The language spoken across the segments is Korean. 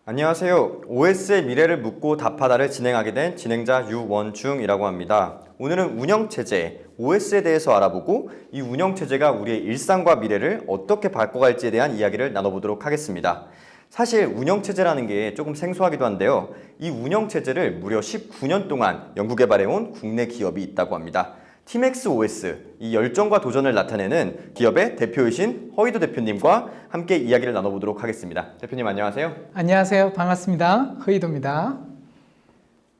안녕하세요. OS의 미래를 묻고 답하다를 진행하게 된 진행자 유원중이라고 합니다. 오늘은 운영체제, OS에 대해서 알아보고 이 운영체제가 우리의 일상과 미래를 어떻게 바꿔갈지에 대한 이야기를 나눠보도록 하겠습니다. 사실 운영체제라는 게 조금 생소하기도 한데요. 이 운영체제를 무려 19년 동안 연구개발해온 국내 기업이 있다고 합니다. 팀엑스 OS, 이 열정과 도전을 나타내는 기업의 대표이신 허이도 대표님과 함께 이야기를 나눠보도록 하겠습니다. 대표님 안녕하세요. 안녕하세요. 반갑습니다. 허이도입니다.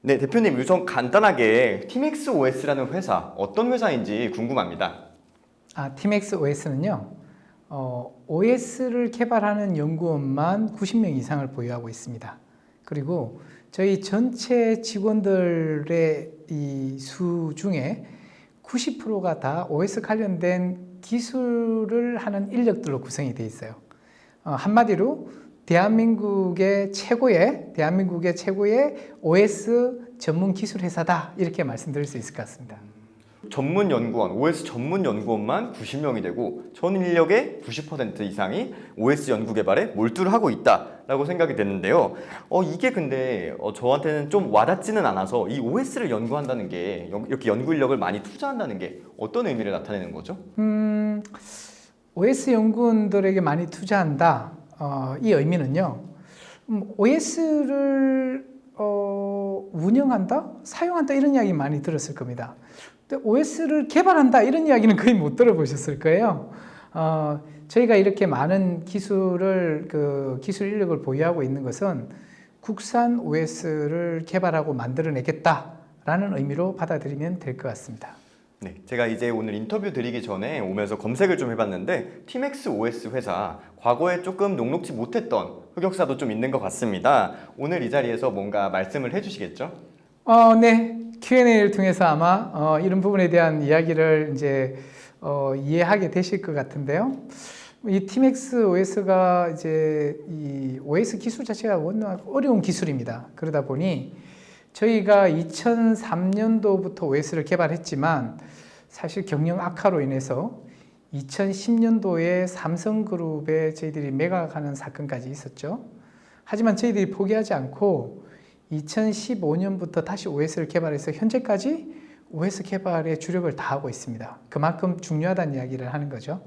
네, 대표님 우선 간단하게 팀엑스 OS라는 회사, 어떤 회사인지 궁금합니다. 팀엑스 OS는요, OS를 개발하는 연구원만 90명 이상을 보유하고 있습니다. 그리고 저희 전체 직원들의 이 수 중에 90%가 다 OS 관련된 기술을 하는 인력들로 구성이 되어 있어요. 한마디로 대한민국의 최고의 OS 전문 기술 회사다 이렇게 말씀드릴 수 있을 것 같습니다. 전문 연구원, OS 전문 연구원만 90명이 되고 전 인력의 90% 이상이 OS 연구 개발에 몰두를 하고 있다라고 생각이 되는데요. 이게 근데 저한테는 좀 와닿지는 않아서 이 OS를 연구한다는 게 이렇게 연구 인력을 많이 투자한다는 게 어떤 의미를 나타내는 거죠? OS 연구원들에게 많이 투자한다. 이 의미는요. OS를 운영한다, 사용한다 이런 이야기 많이 들었을 겁니다. 근데 OS를 개발한다 이런 이야기는 거의 못 들어보셨을 거예요. 저희가 이렇게 많은 기술 인력을 보유하고 있는 것은 국산 OS를 개발하고 만들어내겠다라는 의미로 받아들이면 될 것 같습니다. 네, 제가 이제 오늘 인터뷰 드리기 전에 오면서 검색을 좀 해봤는데 팀엑스 OS 회사 과거에 조금 녹록지 못했던 흑역사도 좀 있는 것 같습니다. 오늘 이 자리에서 뭔가 말씀을 해주시겠죠? 네. Q&A를 통해서 아마 이런 부분에 대한 이야기를 이제 이해하게 되실 것 같은데요. 이 팀엑스 OS가 이제 이 OS 기술 자체가 워낙 어려운 기술입니다. 그러다 보니 저희가 2003년도부터 OS를 개발했지만 사실 경영 악화로 인해서 2010년도에 삼성그룹에 저희들이 매각하는 사건까지 있었죠. 하지만 저희들이 포기하지 않고 2015년부터 다시 OS를 개발해서 현재까지 OS 개발에 주력을 다하고 있습니다. 그만큼 중요하다는 이야기를 하는 거죠.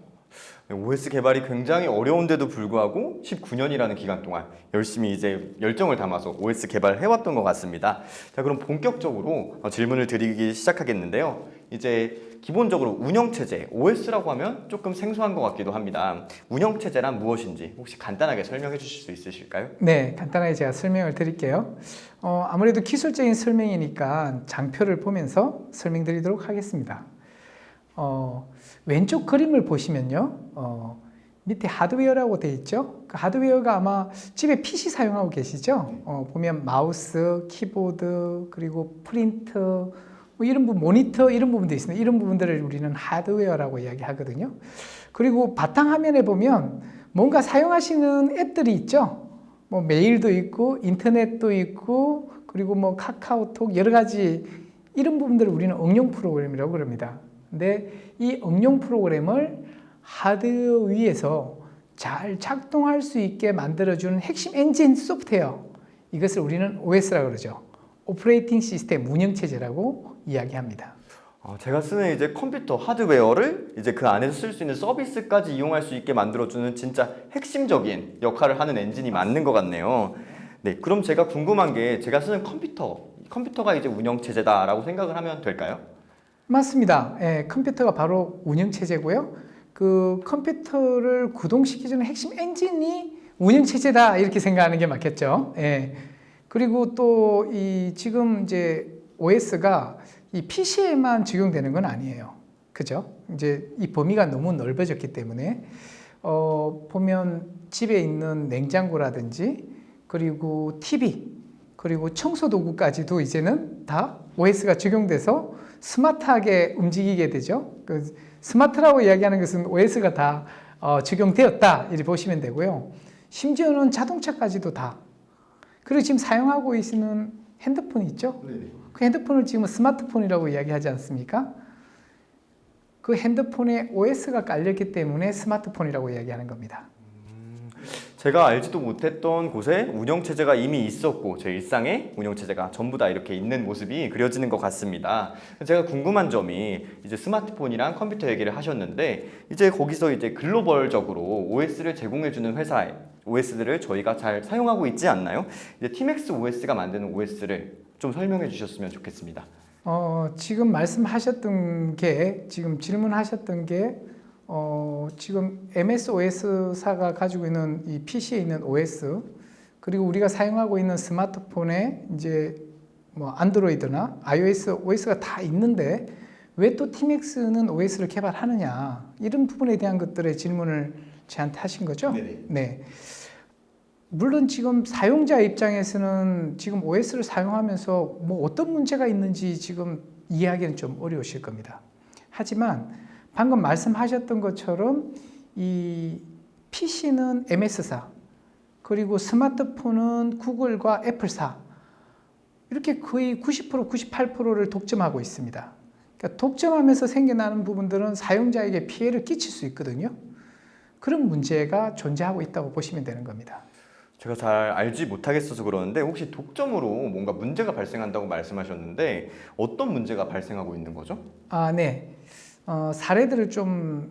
OS 개발이 굉장히 어려운데도 불구하고 19년이라는 기간 동안 열심히 이제 열정을 담아서 OS 개발을 해왔던 것 같습니다. 자, 그럼 본격적으로 질문을 드리기 시작하겠는데요. 이제 기본적으로 운영체제, OS라고 하면 조금 생소한 것 같기도 합니다. 운영체제란 무엇인지 혹시 간단하게 설명해 주실 수 있으실까요? 네, 간단하게 제가 설명을 드릴게요. 아무래도 기술적인 설명이니까 장표를 보면서 설명드리도록 하겠습니다. 왼쪽 그림을 보시면요. 밑에 하드웨어라고 되어 있죠. 그 하드웨어가 아마 집에 PC 사용하고 계시죠. 보면 마우스, 키보드, 그리고 프린터, 이런 부분, 모니터 이런 부분도 있습니다. 이런 부분들을 우리는 하드웨어라고 이야기하거든요. 그리고 바탕화면에 보면 뭔가 사용하시는 앱들이 있죠. 뭐 메일도 있고 인터넷도 있고 그리고 뭐 카카오톡 여러 가지 이런 부분들을 우리는 응용 프로그램이라고 그럽니다. 근데 이 응용 프로그램을 하드웨어 위에서 잘 작동할 수 있게 만들어주는 핵심 엔진 소프트웨어, 이것을 우리는 OS라고 그러죠. 오퍼레이팅 시스템 운영체제라고 이야기합니다. 제가 쓰는 이제 컴퓨터 하드웨어를 이제 그 안에서 쓸 수 있는 서비스까지 이용할 수 있게 만들어주는 진짜 핵심적인 역할을 하는 엔진이 맞는 것 같네요. 네, 그럼 제가 궁금한 게 제가 쓰는 컴퓨터가 이제 운영체제다라고 생각을 하면 될까요? 맞습니다. 컴퓨터가 바로 운영체제고요. 그 컴퓨터를 구동시키는 핵심 엔진이 운영체제다 이렇게 생각하는 게 맞겠죠. 그리고 또 지금 이제 OS가 이 PC에만 적용되는 건 아니에요. 그죠? 이제 이 범위가 너무 넓어졌기 때문에 보면 집에 있는 냉장고라든지 그리고 TV 그리고 청소 도구까지도 이제는 다 OS가 적용돼서 스마트하게 움직이게 되죠. 그 스마트라고 이야기하는 것은 OS가 다 적용되었다 이렇게 보시면 되고요. 심지어는 자동차까지도 다. 그리고 지금 사용하고 계시는 핸드폰 있죠? 네. 그 핸드폰을 지금 스마트폰이라고 이야기하지 않습니까? 그 핸드폰에 OS가 깔렸기 때문에 스마트폰이라고 이야기하는 겁니다. 제가 알지도 못했던 곳에 운영체제가 이미 있었고 제 일상에 운영체제가 전부 다 이렇게 있는 모습이 그려지는 것 같습니다. 제가 궁금한 점이 이제 스마트폰이랑 컴퓨터 얘기를 하셨는데 이제 거기서 이제 글로벌적으로 OS를 제공해주는 회사의 OS들을 저희가 잘 사용하고 있지 않나요? 이제 팀엑스 OS가 만드는 OS를 좀 설명해 주셨으면 좋겠습니다. 지금 말씀하셨던 게, 지금 질문하셨던 게, 지금 MSOS사가 가지고 있는 이 PC에 있는 OS, 그리고 우리가 사용하고 있는 스마트폰에 이제 뭐 안드로이드나 iOS OS가 다 있는데 왜 또 팀엑스는 OS를 개발하느냐, 이런 부분에 대한 것들의 질문을 저한테 하신 거죠? 네네. 네. 물론 지금 사용자 입장에서는 지금 OS를 사용하면서 뭐 어떤 문제가 있는지 지금 이해하기는 좀 어려우실 겁니다. 하지만 방금 말씀하셨던 것처럼 이 PC는 MS사, 그리고 스마트폰은 구글과 애플사, 이렇게 거의 90%, 98%를 독점하고 있습니다. 그러니까 독점하면서 생겨나는 부분들은 사용자에게 피해를 끼칠 수 있거든요. 그런 문제가 존재하고 있다고 보시면 되는 겁니다. 제가 잘 알지 못하겠어서 그러는데 혹시 독점으로 뭔가 문제가 발생한다고 말씀하셨는데 어떤 문제가 발생하고 있는 거죠? 네. 사례들을 좀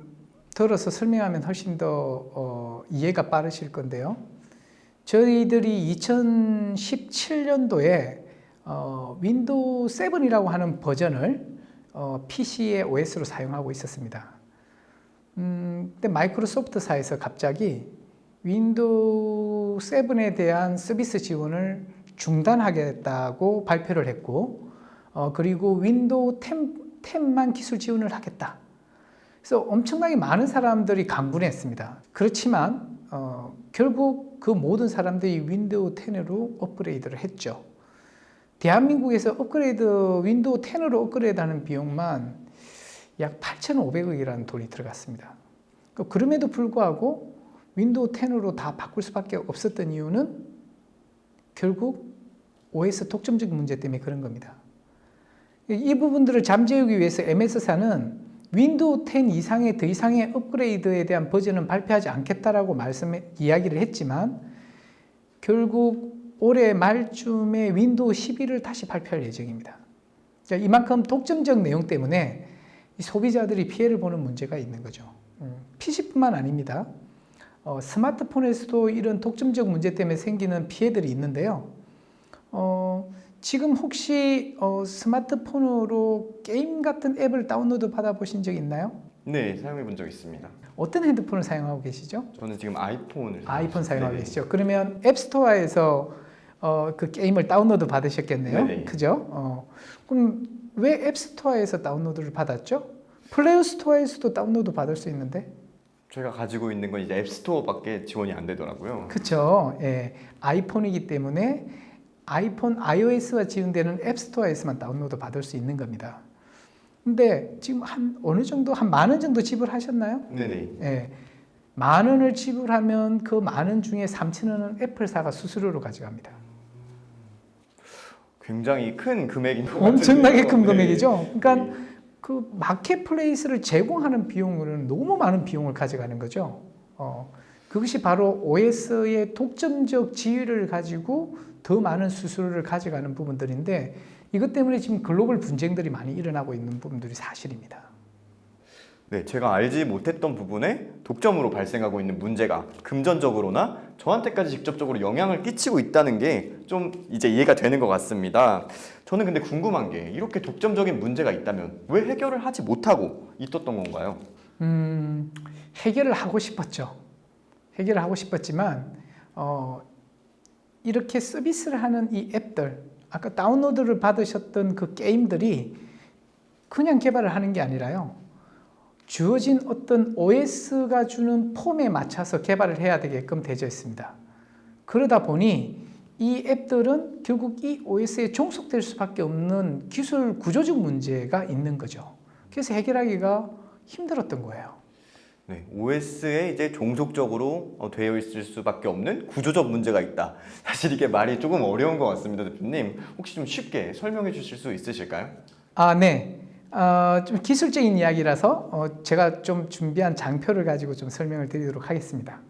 들어서 설명하면 훨씬 더 이해가 빠르실 건데요. 저희들이 2017년도에 윈도우 7이라고 하는 버전을 PC의 OS로 사용하고 있었습니다. 근데 마이크로소프트사에서 갑자기 윈도우 7에 대한 서비스 지원을 중단하겠다고 발표를 했고, 그리고 윈도우 10만 기술 지원을 하겠다. 그래서 엄청나게 많은 사람들이 강분했습니다. 그렇지만 결국 그 모든 사람들이 윈도우 10으로 업그레이드를 했죠. 대한민국에서 윈도우 10으로 업그레이드하는 비용만 약 8,500억이라는 돈이 들어갔습니다. 그럼에도 불구하고 윈도우 10으로 다 바꿀 수밖에 없었던 이유는 결국 OS 독점적 문제 때문에 그런 겁니다. 이 부분들을 잠재우기 위해서 MS사는 윈도우 10 이상의 더 이상의 업그레이드에 대한 버전은 발표하지 않겠다라고 이야기를 했지만 결국 올해 말쯤에 윈도우 11을 다시 발표할 예정입니다. 그러니까 이만큼 독점적 내용 때문에 소비자들이 피해를 보는 문제가 있는 거죠. PC뿐만 아닙니다. 스마트폰에서도 이런 독점적 문제 때문에 생기는 피해들이 있는데요. 지금 혹시 스마트폰으로 게임 같은 앱을 다운로드 받아보신 적 있나요? 네, 사용해 본 적 있습니다. 어떤 핸드폰을 사용하고 계시죠? 저는 지금 아이폰 사용하고 네네. 계시죠. 그러면 앱스토어에서 그 게임을 다운로드 받으셨겠네요. 네네. 그죠? 그럼 왜 앱스토어에서 다운로드를 받았죠? 플레이어 스토어에서도 다운로드 받을 수 있는데? 제가 가지고 있는 건 이제 앱스토어밖에 지원이 안 되더라고요. 그렇죠. 예, 아이폰이기 때문에 아이폰 iOS와 지원되는 앱스토어에서만 다운로드 받을 수 있는 겁니다. 근데 지금 어느 정도 한 10,000원 정도 지불하셨나요? 네네. 예, 10,000원을 지불하면 그 10,000원 중에 3,000원은 애플사가 수수료로 가져갑니다. 굉장히 큰 금액인 것 엄청나게 같은데요. 큰 네. 금액이죠. 그러니까 네. 그 마켓플레이스를 제공하는 비용으로는 너무 많은 비용을 가져가는 거죠. 그것이 바로 OS의 독점적 지위를 가지고 더 많은 수수료를 가져가는 부분들인데 이것 때문에 지금 글로벌 분쟁들이 많이 일어나고 있는 부분들이 사실입니다. 네, 제가 알지 못했던 부분에 독점으로 발생하고 있는 문제가 금전적으로나 저한테까지 직접적으로 영향을 끼치고 있다는 게 좀 이제 이해가 되는 것 같습니다. 저는 근데 궁금한 게 이렇게 독점적인 문제가 있다면 왜 해결을 하지 못하고 있었던 건가요? 해결을 하고 싶었죠. 해결을 하고 싶었지만 이렇게 서비스를 하는 이 앱들, 아까 다운로드를 받으셨던 그 게임들이 그냥 개발을 하는 게 아니라요. 주어진 어떤 OS가 주는 폼에 맞춰서 개발을 해야 되게끔 되어 있습니다. 그러다 보니 이 앱들은 결국 이 OS에 종속될 수밖에 없는 기술 구조적 문제가 있는 거죠. 그래서 해결하기가 힘들었던 거예요. 네, OS에 이제 종속적으로 되어 있을 수밖에 없는 구조적 문제가 있다. 사실 이게 말이 조금 어려운 것 같습니다, 대표님. 혹시 좀 쉽게 설명해 주실 수 있으실까요? 네. 좀 기술적인 이야기라서 제가 좀 준비한 장표를 가지고 좀 설명을 드리도록 하겠습니다.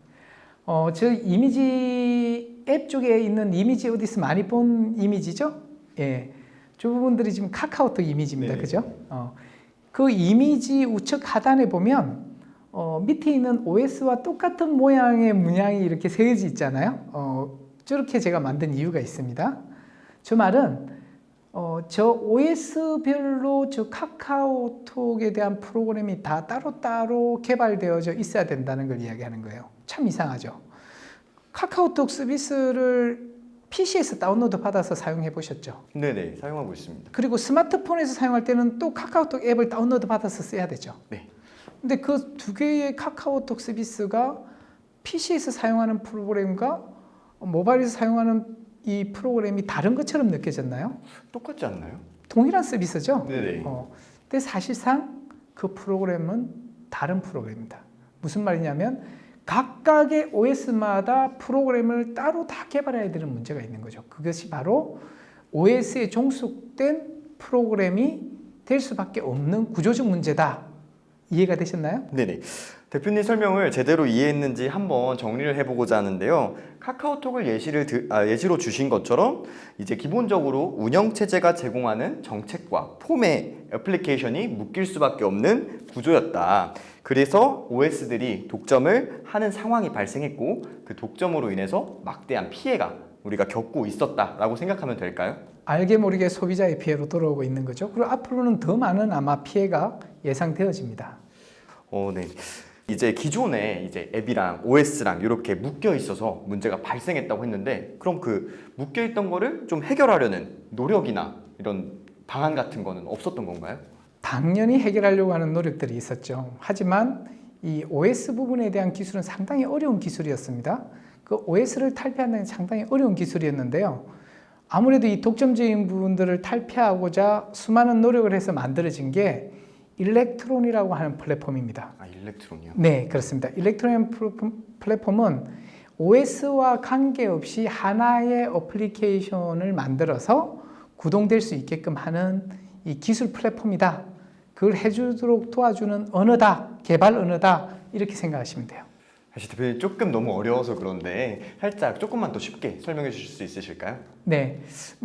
저 이미지 앱 쪽에 있는 이미지 어디서 많이 본 이미지죠? 예. 저 부분들이 지금 카카오톡 이미지입니다. 네. 그죠? 그 이미지 우측 하단에 보면 밑에 있는 OS와 똑같은 모양의 문양이 이렇게 세워져 있잖아요. 저렇게 제가 만든 이유가 있습니다. 저 말은 저 OS별로 저 카카오톡에 대한 프로그램이 다 따로따로 개발되어져 있어야 된다는 걸 이야기하는 거예요. 참 이상하죠. 카카오톡 서비스를 PC에서 다운로드 받아서 사용해 보셨죠? 네네, 사용하고 있습니다. 그리고 스마트폰에서 사용할 때는 또 카카오톡 앱을 다운로드 받아서 써야 되죠. 네. 근데 그 두 개의 카카오톡 서비스가 PC에서 사용하는 프로그램과 모바일에서 사용하는 이 프로그램이 다른 것처럼 느껴졌나요? 똑같지 않나요? 동일한 서비스죠? 네네. 근데 사실상 그 프로그램은 다른 프로그램입니다. 무슨 말이냐면 각각의 OS마다 프로그램을 따로 다 개발해야 되는 문제가 있는 거죠. 그것이 바로 OS에 종속된 프로그램이 될 수밖에 없는 구조적 문제다. 이해가 되셨나요? 네네. 대표님 설명을 제대로 이해했는지 한번 정리를 해보고자 하는데요. 카카오톡을 예시로 주신 것처럼 이제 기본적으로 운영체제가 제공하는 정책과 폼의 애플리케이션이 묶일 수밖에 없는 구조였다. 그래서 OS들이 독점을 하는 상황이 발생했고 그 독점으로 인해서 막대한 피해가 우리가 겪고 있었다라고 생각하면 될까요? 알게 모르게 소비자의 피해로 돌아오고 있는 거죠. 그리고 앞으로는 더 많은 아마 피해가 예상되어집니다. 네. 이제 기존에 이제 앱이랑 OS랑 이렇게 묶여 있어서 문제가 발생했다고 했는데 그럼 그 묶여 있던 거를 좀 해결하려는 노력이나 이런 방안 같은 거는 없었던 건가요? 당연히 해결하려고 하는 노력들이 있었죠. 하지만 이 OS 부분에 대한 기술은 상당히 어려운 기술이었습니다. 그 OS를 탈피하는 게 상당히 어려운 기술이었는데요. 아무래도 이 독점적인 부분들을 탈피하고자 수많은 노력을 해서 만들어진 게 일렉트론이라고 하는 플랫폼입니다. 아, 일렉트론이요? 네, 그렇습니다. 일렉트론 플랫폼은 OS와 관계없이 하나의 어플리케이션을 만들어서 구동될 수 있게끔 하는 이 기술 플랫폼이다. 그걸 해주도록 도와주는 언어다, 개발 언어다, 이렇게 생각하시면 돼요. 사실 대표님 조금 너무 어려워서 그런데 살짝 조금만 더 쉽게 설명해 주실 수 있으실까요? 네,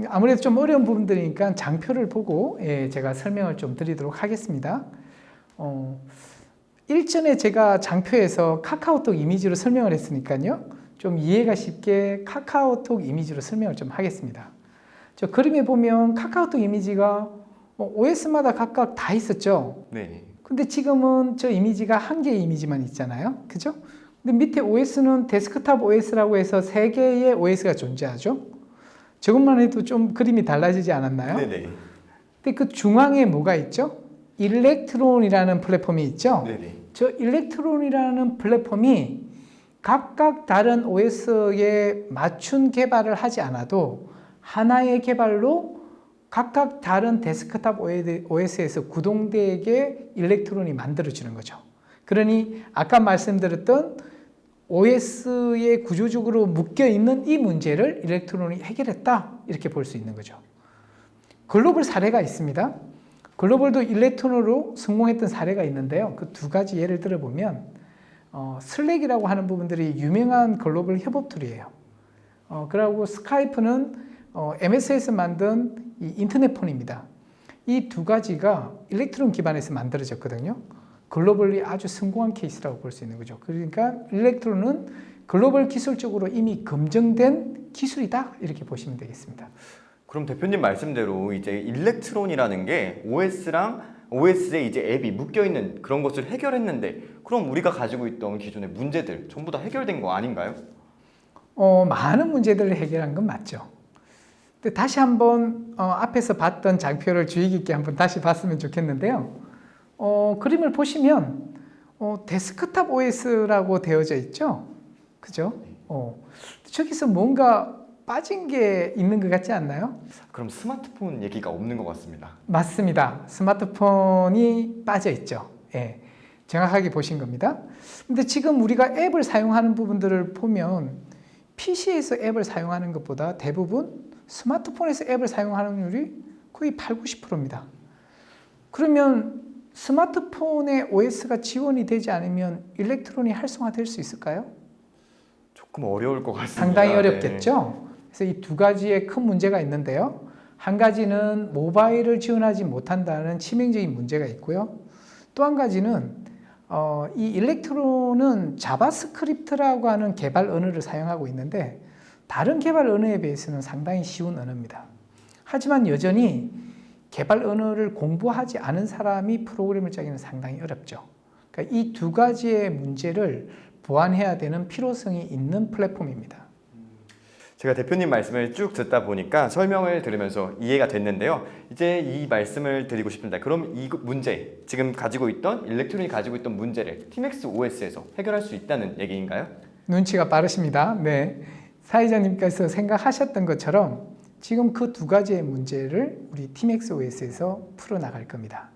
아무래도 좀 어려운 부분들이니까 장표를 보고 제가 설명을 좀 드리도록 하겠습니다. 일전에 제가 장표에서 카카오톡 이미지로 설명을 했으니까요. 좀 이해가 쉽게 카카오톡 이미지로 설명을 좀 하겠습니다. 저 그림에 보면 카카오톡 이미지가 OS마다 각각 다 있었죠. 네. 근데 지금은 저 이미지가 한 개의 이미지만 있잖아요. 그죠? 근데 밑에 OS는 데스크탑 OS라고 해서 3개의 OS가 존재하죠. 저것만 해도 좀 그림이 달라지지 않았나요? 네네. 근데 그 중앙에 뭐가 있죠? 일렉트론이라는 플랫폼이 있죠. 네네. 저 일렉트론이라는 플랫폼이 각각 다른 OS에 맞춘 개발을 하지 않아도 하나의 개발로 각각 다른 데스크탑 OS에서 구동되게 일렉트론이 만들어지는 거죠. 그러니 아까 말씀드렸던 OS에 구조적으로 묶여있는 이 문제를 일렉트론이 해결했다 이렇게 볼 수 있는 거죠. 글로벌 사례가 있습니다. 글로벌도 일렉트론으로 성공했던 사례가 있는데요. 그 두 가지 예를 들어보면 슬랙이라고 하는 부분들이 유명한 글로벌 협업 툴이에요. 그리고 스카이프는 MS에서 만든 이 인터넷폰입니다. 이 두 가지가 일렉트론 기반에서 만들어졌거든요. 글로벌리 아주 성공한 케이스라고 볼 수 있는 거죠. 그러니까 일렉트론은 글로벌 기술적으로 이미 검증된 기술이다 이렇게 보시면 되겠습니다. 그럼 대표님 말씀대로 이제 일렉트론이라는 게 OS에 이제 앱이 묶여 있는 그런 것을 해결했는데 그럼 우리가 가지고 있던 기존의 문제들 전부 다 해결된 거 아닌가요? 많은 문제들을 해결한 건 맞죠. 근데 다시 한번 앞에서 봤던 장표를 주의 깊게 한번 다시 봤으면 좋겠는데요. 그림을 보시면 데스크탑 OS라고 되어져 있죠. 그죠? 저기서 뭔가 빠진 게 있는 것 같지 않나요? 그럼 스마트폰 얘기가 없는 것 같습니다. 맞습니다. 스마트폰이 빠져 있죠. 예, 정확하게 보신 겁니다. 근데 지금 우리가 앱을 사용하는 부분들을 보면 PC에서 앱을 사용하는 것보다 대부분 스마트폰에서 앱을 사용하는 확률이 거의 80~90%입니다. 그러면 스마트폰에 OS가 지원이 되지 않으면 일렉트론이 활성화될 수 있을까요? 조금 어려울 것 같습니다. 상당히 네. 어렵겠죠. 그래서 이 두 가지의 큰 문제가 있는데요. 한 가지는 모바일을 지원하지 못한다는 치명적인 문제가 있고요. 또 한 가지는 이 일렉트론은 자바스크립트라고 하는 개발 언어를 사용하고 있는데 다른 개발 언어에 비해서는 상당히 쉬운 언어입니다. 하지만 여전히 개발 언어를 공부하지 않은 사람이 프로그램을 짜기는 상당히 어렵죠. 그러니까 이 두 가지의 문제를 보완해야 되는 필요성이 있는 플랫폼입니다. 제가 대표님 말씀을 쭉 듣다 보니까 설명을 들으면서 이해가 됐는데요. 이제 이 말씀을 드리고 싶습니다. 그럼 이 문제, 지금 가지고 있던 일렉트론이 가지고 있던 문제를 TMAX OS에서 해결할 수 있다는 얘기인가요? 눈치가 빠르십니다. 네. 사회자님께서 생각하셨던 것처럼 지금 그 두 가지의 문제를 우리 TMAX OS에서 풀어나갈 겁니다.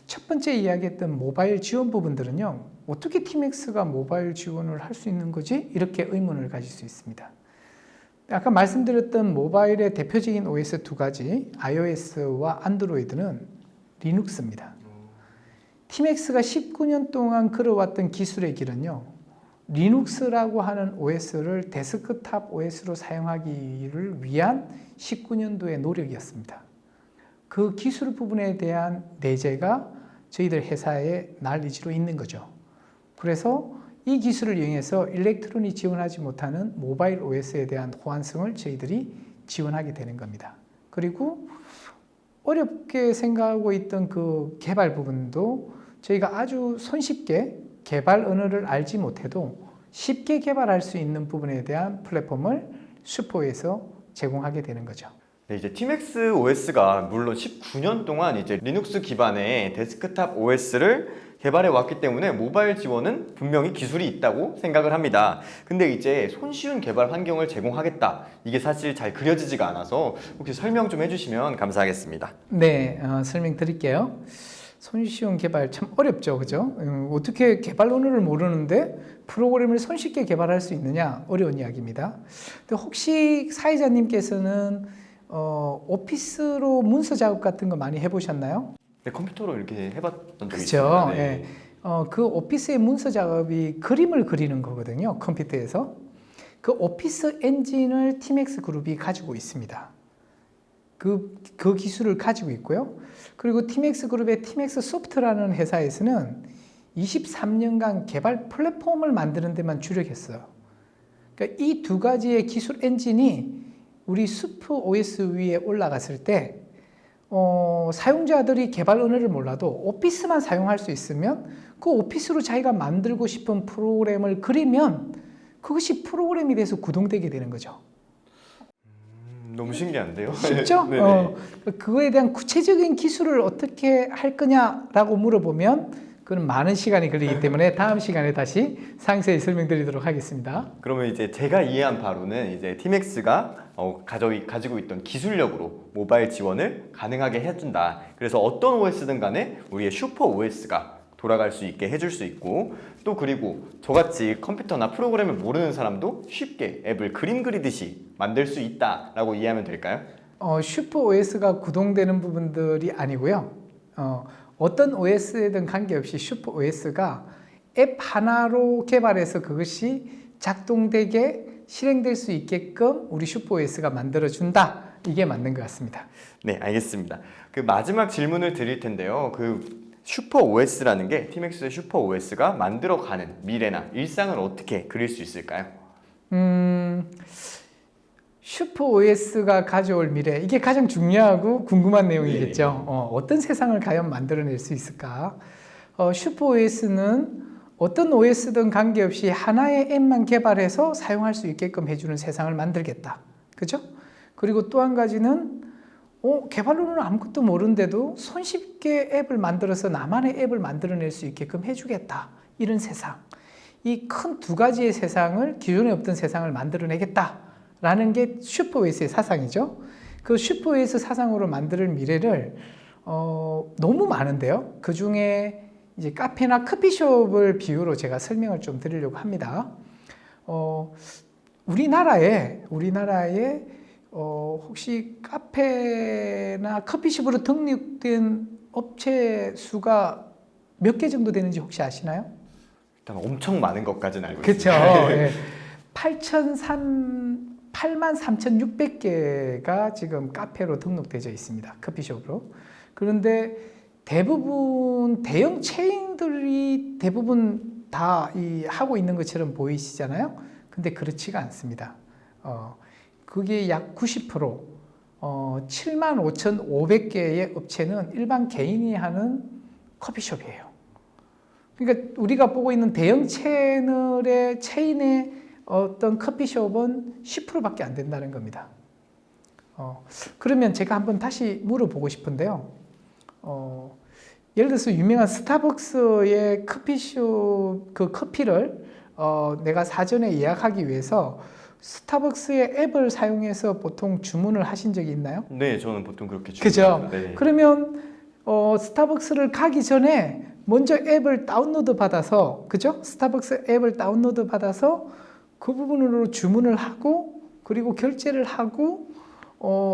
첫 번째 이야기했던 모바일 지원 부분들은요, 어떻게 TMAX가 모바일 지원을 할 수 있는 거지? 이렇게 의문을 가질 수 있습니다. 아까 말씀드렸던 모바일의 대표적인 OS 두 가지, iOS와 안드로이드는 리눅스입니다. TMAX가 19년 동안 걸어왔던 기술의 길은요, 리눅스라고 하는 OS를 데스크탑 OS로 사용하기를 위한 19년도의 노력이었습니다. 그 기술 부분에 대한 내재가 저희들 회사의 난리지로 있는 거죠. 그래서 이 기술을 이용해서 일렉트론이 지원하지 못하는 모바일 OS에 대한 호환성을 저희들이 지원하게 되는 겁니다. 그리고 어렵게 생각하고 있던 그 개발 부분도 저희가 아주 손쉽게 개발 언어를 알지 못해도 쉽게 개발할 수 있는 부분에 대한 플랫폼을 슈퍼에서 제공하게 되는 거죠. 네, 이제 TMAX OS가 물론 19년 동안 이제 리눅스 기반의 데스크탑 OS를 개발해 왔기 때문에 모바일 지원은 분명히 기술이 있다고 생각을 합니다. 근데 이제 손쉬운 개발 환경을 제공하겠다. 이게 사실 잘 그려지지가 않아서 혹시 설명 좀 해주시면 감사하겠습니다. 네, 설명드릴게요. 손쉬운 개발 참 어렵죠, 그죠? 어떻게 개발 언어를 모르는데 프로그램을 손쉽게 개발할 수 있느냐 어려운 이야기입니다. 근데 혹시 사회자님께서는 오피스로 문서 작업 같은 거 많이 해보셨나요? 네, 컴퓨터로 이렇게 해봤던 적이 그렇죠. 있습니다. 네. 예. 그 오피스의 문서 작업이 그림을 그리는 거거든요, 컴퓨터에서. 그 오피스 엔진을 TMAX 그룹이 가지고 있습니다. 그 기술을 가지고 있고요. 그리고 TMAX 그룹의 TMAX 소프트라는 회사에서는 23년간 개발 플랫폼을 만드는 데만 주력했어요. 그러니까 이 두 가지의 기술 엔진이 우리 슈퍼 OS 위에 올라갔을 때 사용자들이 개발 언어를 몰라도 오피스만 사용할 수 있으면 그 오피스로 자기가 만들고 싶은 프로그램을 그리면 그것이 프로그램이 돼서 구동되게 되는 거죠. 너무 신기한데요? 쉽죠? 그거에 대한 구체적인 기술을 어떻게 할 거냐라고 물어보면 그건 많은 시간이 걸리기 때문에 다음 시간에 다시 상세히 설명드리도록 하겠습니다. 그러면 이제 제가 이해한 바로는 이제 TMAX가 가지고 있던 기술력으로 모바일 지원을 가능하게 해준다. 그래서 어떤 OS든 간에 우리의 슈퍼 OS가 돌아갈 수 있게 해줄 수 있고, 또 그리고 저같이 컴퓨터나 프로그램을 모르는 사람도 쉽게 앱을 그림 그리듯이 만들 수 있다라고 이해하면 될까요? 슈퍼 OS가 구동되는 부분들이 아니고요. 어떤 OS든 관계없이 슈퍼 OS가 앱 하나로 개발해서 그것이 작동되게 실행될 수 있게끔 우리 슈퍼 OS가 만들어준다. 이게 맞는 것 같습니다. 네, 알겠습니다. 그 마지막 질문을 드릴 텐데요. 그 슈퍼 OS라는 게 TMAX의 슈퍼 OS가 만들어가는 미래나 일상을 어떻게 그릴 수 있을까요? 슈퍼 OS가 가져올 미래, 이게 가장 중요하고 궁금한 내용이겠죠. 어떤 세상을 과연 만들어낼 수 있을까? 슈퍼 OS는 어떤 OS든 관계없이 하나의 앱만 개발해서 사용할 수 있게끔 해주는 세상을 만들겠다. 그죠? 그리고 또 한 가지는 개발로는 아무것도 모르는데도 손쉽게 앱을 만들어서 나만의 앱을 만들어낼 수 있게끔 해주겠다. 이런 세상. 이 큰 두 가지의 세상을, 기존에 없던 세상을 만들어내겠다. 라는 게 슈퍼 OS의 사상이죠. 그 슈퍼 OS 사상으로 만들 미래를 너무 많은데요. 그 중에 이제 카페나 커피숍을 비유로 제가 설명을 좀 드리려고 합니다. 우리나라에 혹시 카페나 커피숍으로 등록된 업체 수가 몇 개 정도 되는지 혹시 아시나요? 일단 엄청 많은 것까지는 알고 그렇죠. 있습니다. 예. 83,600개가 지금 카페로 등록되어 있습니다. 커피숍으로. 그런데 대부분 대형 체인들이 대부분 다 하고 있는 것처럼 보이시잖아요. 근데 그렇지가 않습니다. 그게 약 90%, 75,500개의 업체는 일반 개인이 하는 커피숍이에요. 그러니까 우리가 보고 있는 대형 체인의 어떤 커피숍은 10%밖에 안 된다는 겁니다. 그러면 제가 한번 다시 물어보고 싶은데요. 예를 들어서 유명한 스타벅스의 커피숍 그 커피를 내가 사전에 예약하기 위해서 스타벅스의 앱을 사용해서 보통 주문을 하신 적이 있나요? 네, 저는 보통 그렇게 그죠? 네. 그러면 스타벅스를 가기 전에 먼저 앱을 다운로드 받아서, 그죠? 스타벅스 앱을 다운로드 받아서 그 부분으로 주문을 하고 그리고 결제를 하고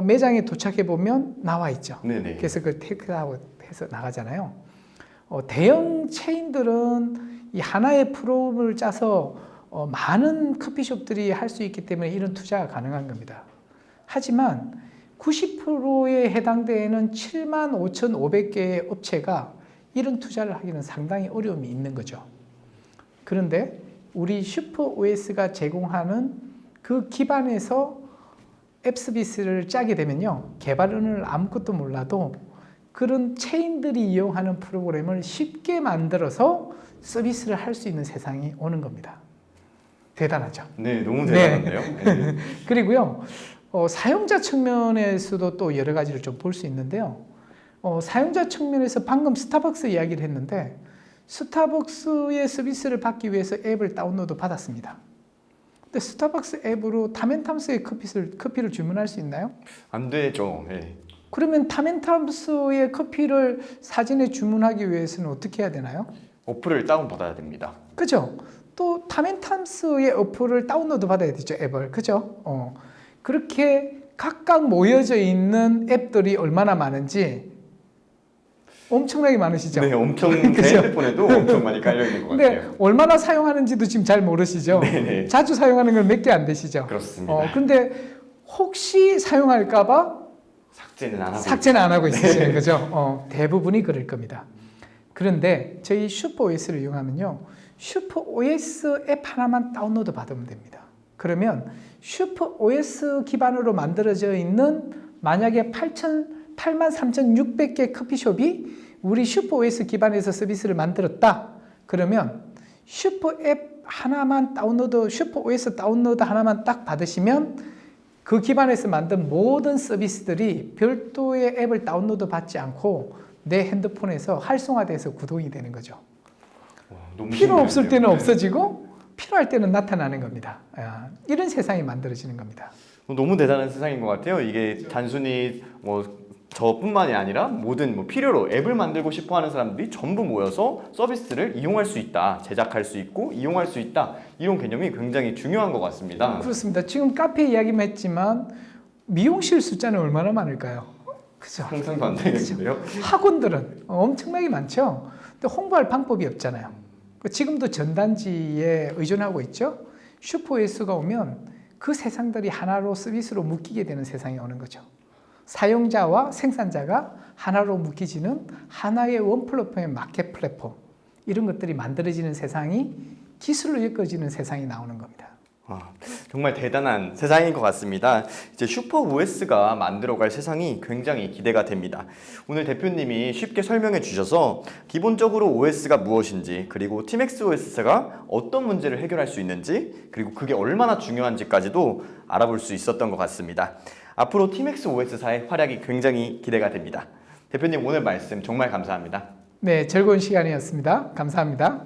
매장에 도착해 보면 나와 있죠. 네네. 그래서 그걸 테이크아웃 해서 나가잖아요. 대형 체인들은 이 하나의 프로그램을 짜서 많은 커피숍들이 할 수 있기 때문에 이런 투자가 가능한 겁니다. 하지만 90%에 해당되는 75,500개의 업체가 이런 투자를 하기는 상당히 어려움이 있는 거죠. 그런데 우리 슈퍼OS가 제공하는 그 기반에서 앱 서비스를 짜게 되면요, 개발원을 아무것도 몰라도 그런 체인들이 이용하는 프로그램을 쉽게 만들어서 서비스를 할 수 있는 세상이 오는 겁니다. 대단하죠? 네, 너무 대단한데요. 네. 그리고요, 사용자 측면에서도 또 여러 가지를 좀 볼 수 있는데요. 사용자 측면에서 방금 스타벅스 이야기를 했는데 스타벅스의 서비스를 받기 위해서 앱을 다운로드 받았습니다. 근데 스타벅스 앱으로 타멘탐스의 커피를 주문할 수 있나요? 안 되죠. 네. 그러면 타멘탐스의 커피를 사전에 주문하기 위해서는 어떻게 해야 되나요? 어플을 다운받아야 됩니다. 그죠? 또 타멘탐스의 어플을 다운로드 받아야 되죠, 앱을. 그죠? 그렇게 각각 모여져 있는 앱들이 얼마나 많은지 엄청나게 많으시죠? 네, 엄청 제 그죠? 핸드폰에도 엄청 많이 깔려 있는 것 근데 같아요. 얼마나 사용하는지도 지금 잘 모르시죠? 네네. 자주 사용하는 건 몇 개 안 되시죠? 그렇습니다. 근데 혹시 사용할까봐 삭제는 안 하고 있으시는 네. 거죠? 대부분이 그럴 겁니다. 그런데 저희 슈퍼OS를 이용하면요, 슈퍼OS 앱 하나만 다운로드 받으면 됩니다. 그러면 슈퍼OS 기반으로 만들어져 있는 만약에 83,600개 커피숍이 우리 슈퍼OS 기반에서 서비스를 만들었다. 그러면 슈퍼앱 하나만 슈퍼OS 다운로드 하나만 딱 받으시면 그 기반에서 만든 모든 서비스들이 별도의 앱을 다운로드 받지 않고 내 핸드폰에서 활성화돼서 구동이 되는 거죠. 와, 너무 필요 없을 신기한데요. 때는 네. 없어지고 필요할 때는 나타나는 겁니다. 이런 세상이 만들어지는 겁니다. 너무 대단한 세상인 것 같아요. 이게 단순히 저뿐만이 아니라 모든 필요로 앱을 만들고 싶어 하는 사람들이 전부 모여서 서비스를 이용할 수 있다, 제작할 수 있고 이용할 수 있다, 이런 개념이 굉장히 중요한 것 같습니다. 그렇습니다. 지금 카페 이야기만 했지만 미용실 숫자는 얼마나 많을까요? 그죠? 상상도 안 되겠는데요. 학원들은 엄청나게 많죠. 근데 홍보할 방법이 없잖아요. 지금도 전단지에 의존하고 있죠. 슈퍼OS가 오면 그 세상들이 하나로 서비스로 묶이게 되는 세상이 오는 거죠. 사용자와 생산자가 하나로 묶이지는 하나의 원 플랫폼의 마켓 플랫폼, 이런 것들이 만들어지는 세상이 기술로 엮어지는 세상이 나오는 겁니다. 정말 대단한 세상인 것 같습니다. 이제 슈퍼OS가 만들어갈 세상이 굉장히 기대가 됩니다. 오늘 대표님이 쉽게 설명해 주셔서 기본적으로 OS가 무엇인지, 그리고 팀XOS가 어떤 문제를 해결할 수 있는지, 그리고 그게 얼마나 중요한지까지도 알아볼 수 있었던 것 같습니다. 앞으로 팀XOS사의 활약이 굉장히 기대가 됩니다. 대표님, 오늘 말씀 정말 감사합니다. 네, 즐거운 시간이었습니다. 감사합니다.